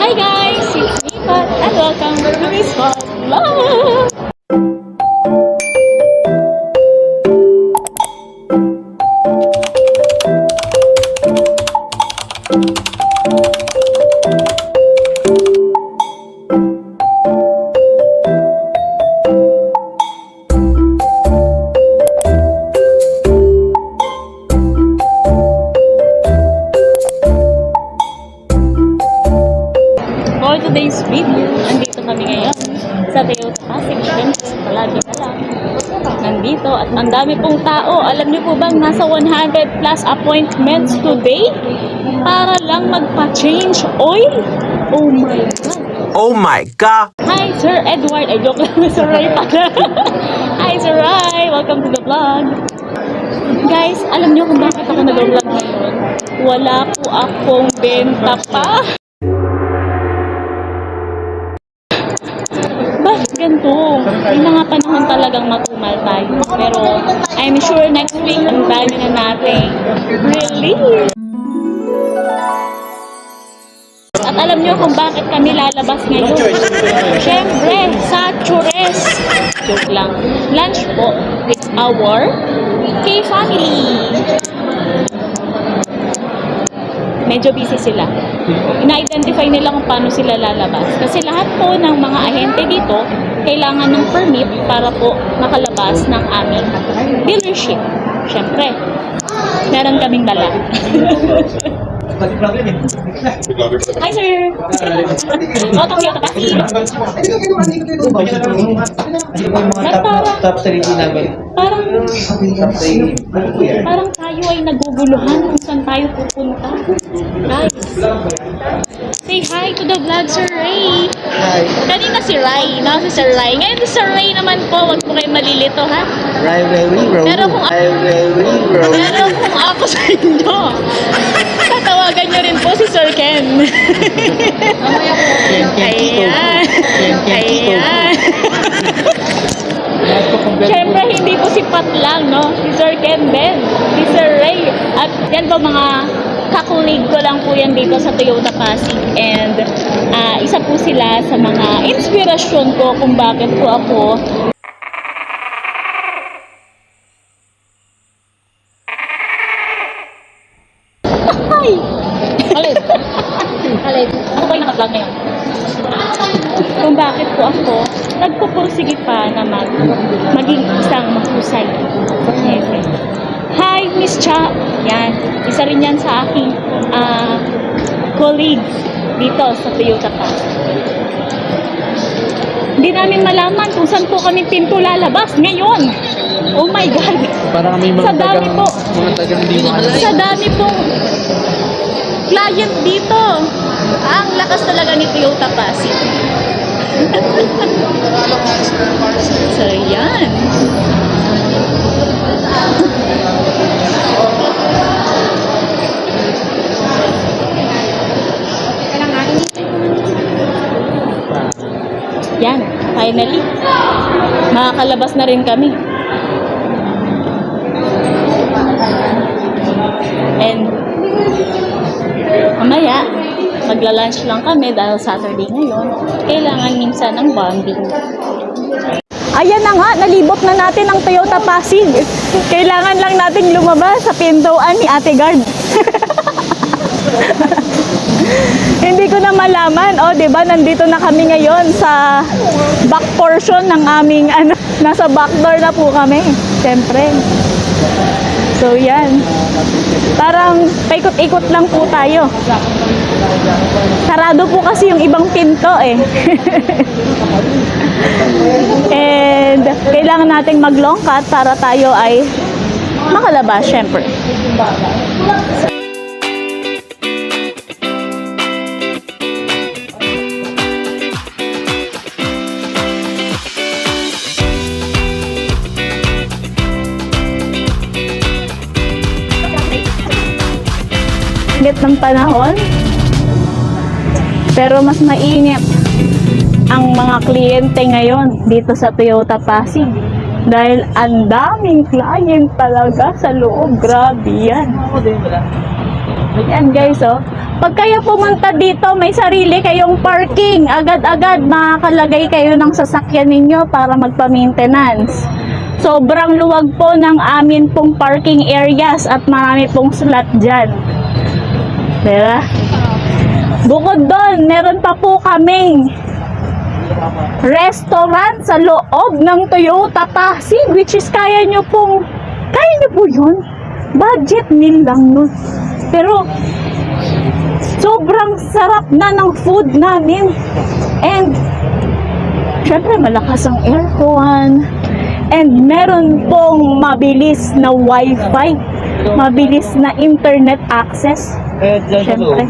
Hi guys, it's me Pat and welcome to this vlog. For today's video, andito kami ngayon sa Toyota Pasig. Siyempre, palagi na lang nandito at ang dami pong tao. Alam niyo po bang nasa 100 plus appointments today para lang magpa-change oil? Oh my God! Oh my God! Hi, Sir Edward. Ay, joke lang. Sir Ray pala. Hi, Sir Ray. Welcome to the vlog. Guys, alam niyo kung bakit ako nag-vlog ngayon? Wala po akong benta pa. Bakit ganito? May mga panahon talagang matumal tayo. Pero I'm sure next week ang dami na natin release. At alam nyo kung bakit kami lalabas ngayon. Siyempre, sa Chures. Joke lang. Lunch po with our K-family. Medyo busy sila. Ina-identify nila kung paano sila lalabas. Kasi lahat po ng mga ahente dito, kailangan ng permit para po makalabas ng aming dealership. Siyempre, meron kaming dala. Hi, sir! Welcome to Toyota Pasig. Parang tayo ay naguguluhan kung saan tayo pupunta. Guys, say hi to the vlog, Sir Ray. Hi. Kanina si Ray, no? Si Sir Ray. Ngayon si Sir Ray naman po, wag po kayo malilito, ha? Pero kung ako sa inyo, tatawagan nyo rin po si Sir Ken. Ayan. Ayan. Siyempre, hindi po si Pat lang, no? Si Sir Ken din. Si Sir Ray. At yan po mga kakulig ko lang po yan dito sa Toyota Pasig. And isa po sila sa mga inspirasyon ko kung bakit po ako ay! Alin? Alin? Ako ba yung naka-vlog ngayon? Kung bakit po ako nagpupursige pa na maging isang mahusay. Okay. Hi, Miss Cha. Yan. Isa rin yan sa aking colleague dito sa Toyota Pasig. Hindi namin malaman kung saan po kami pinto lalabas ngayon. Oh my God. Parang may mga Sa dami po. Sa dami pong client dito. Ang lakas talaga ni Toyota Pasig. So, yan. Yan, finally. Makakalabas na rin kami. And mamaya, magla-lunch lang kami dahil Saturday ngayon. Kailangan minsan ng bonding. Ayan na nga, nalibot na natin ang Toyota Pasig. Kailangan lang nating lumabas sa pintuan ni Ate Guard. Hindi ko na malaman. O, diba, nandito na kami ngayon sa back portion ng aming, nasa back door na po kami. Siyempre. So, yan. Parang paikot-ikot lang po tayo. Sarado po kasi yung ibang pinto eh. And kailangan nating mag-long cut para tayo ay makalabas, syempre. Init ng panahon, pero mas mainit ang mga kliyente ngayon dito sa Toyota Pasig dahil ang daming client talaga sa loob. Grabe yan. Yan guys, oh. Pag kayo pumunta dito, may sarili kayong parking. Agad-agad makakalagay kayo ng sasakyan ninyo para magpa-maintenance. Sobrang luwag po ng amin pong parking areas at marami pong slot dyan. Diba? Bukod doon, meron pa po kaming restaurant sa loob ng Toyota Pasig, which is kaya nyo po yun. Budget meal lang nun. Pero sobrang sarap na ng food namin. And syempre malakas ang aircon. And meron pong mabilis na wifi. Mabilis na internet access. Syempre.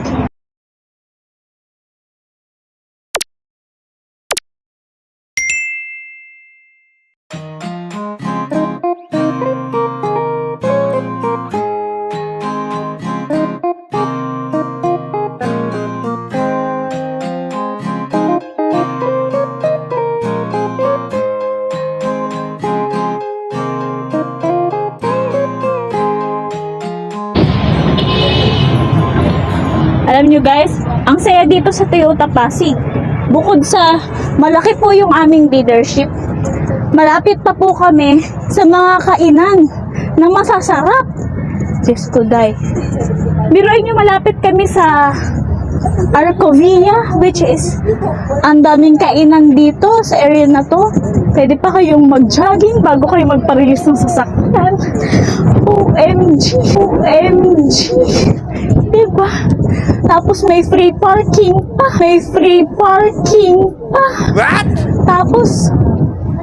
Alam nyo guys, ang saya dito sa Toyota Pasig. Bukod sa malaki po yung aming leadership, malapit pa po kami sa mga kainan na masasarap. Diyos ko, day. Biruin nyo, malapit kami sa Arcovia, which is ang daming kainan dito sa area na to. Pwede pa kayong mag-jogging bago kayo magpa-release ng sasakyan. OMG! OMG! Diba? Tapos may free parking pa. May free parking pa. What? Tapos,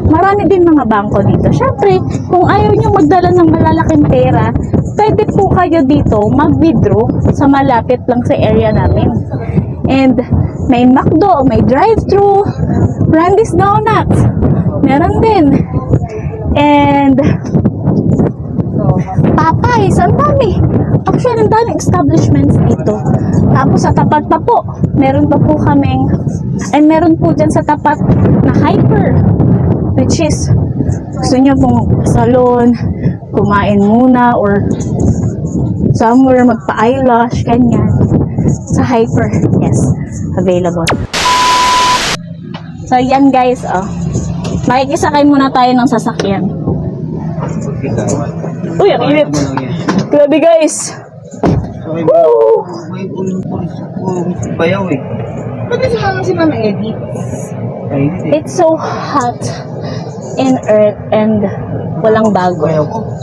marami din mga bangko dito. Syempre, kung ayaw nyo magdala ng malalaking pera, pwede po kayo dito mag-withdraw sa malapit lang sa area namin. And may McDo, may drive-thru, Randy's Donuts, meron din. And Popeyes, ang dami. Actually, ang daming establishments dito. Tapos sa tapat pa po, meron pa po kaming, ay meron po dyan sa tapat na Hyper, which is, gusto nyo pong salon, kumain muna, or somewhere magpa-eyelash, ganyan. Sa Hyper, yes, available. So, yan guys, oh. Makikisakay muna tayo ng sasakyan. Uy, ang init. Grabe guys. Woo! May ulo-ulo bayaw eh. Bakit sumama si Mama Edith? It's so hot in earth and walang bago.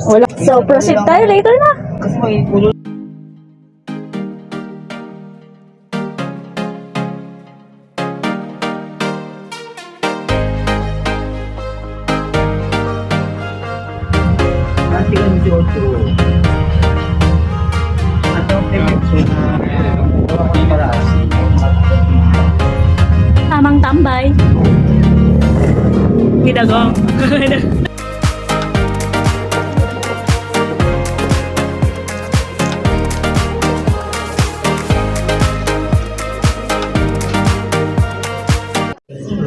Wala. So, proceed tayo later na. Kasi may ulo. Tamang tambay. Gidagong.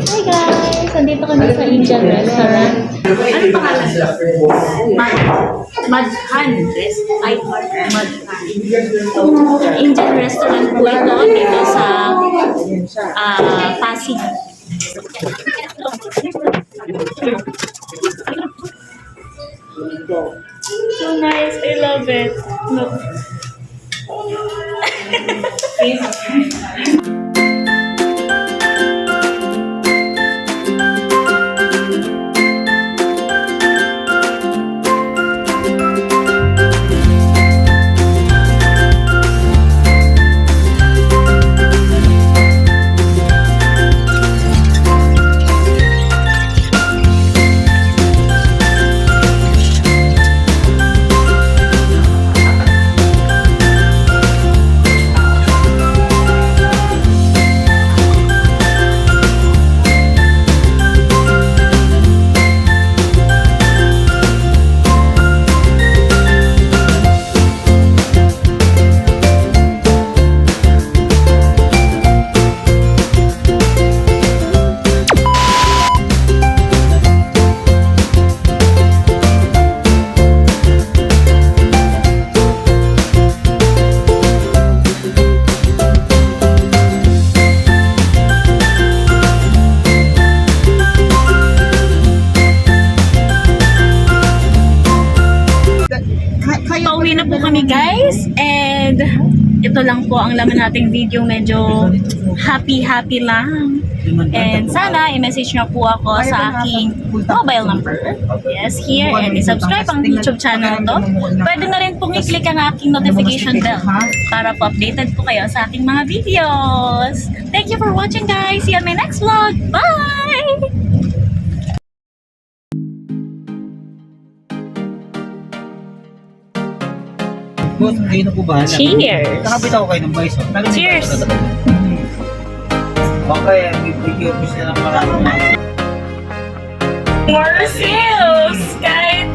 Hi guys! Andito kami sa Indian restaurant. Ano pangalan? Madhan. Madhan. Indian restaurant po ito dito sa Pasig. So nice. I love it. Look. ito lang po ang laman nating video. Medyo happy lang. And sana i-message nyo po ako sa aking mobile number. Yes, here. And i-subscribe ang YouTube channel to. Pwede na rin pong i-click ang aking notification bell para po updated po kayo sa ating mga videos. Thank you for watching, guys. See you on my next vlog. Bye! Boss, kayo na po ba? Cheers! Nakabit ako kayo ng bison. Cheers! Okay, bibigyan ko sila ng parang More sales! Kahit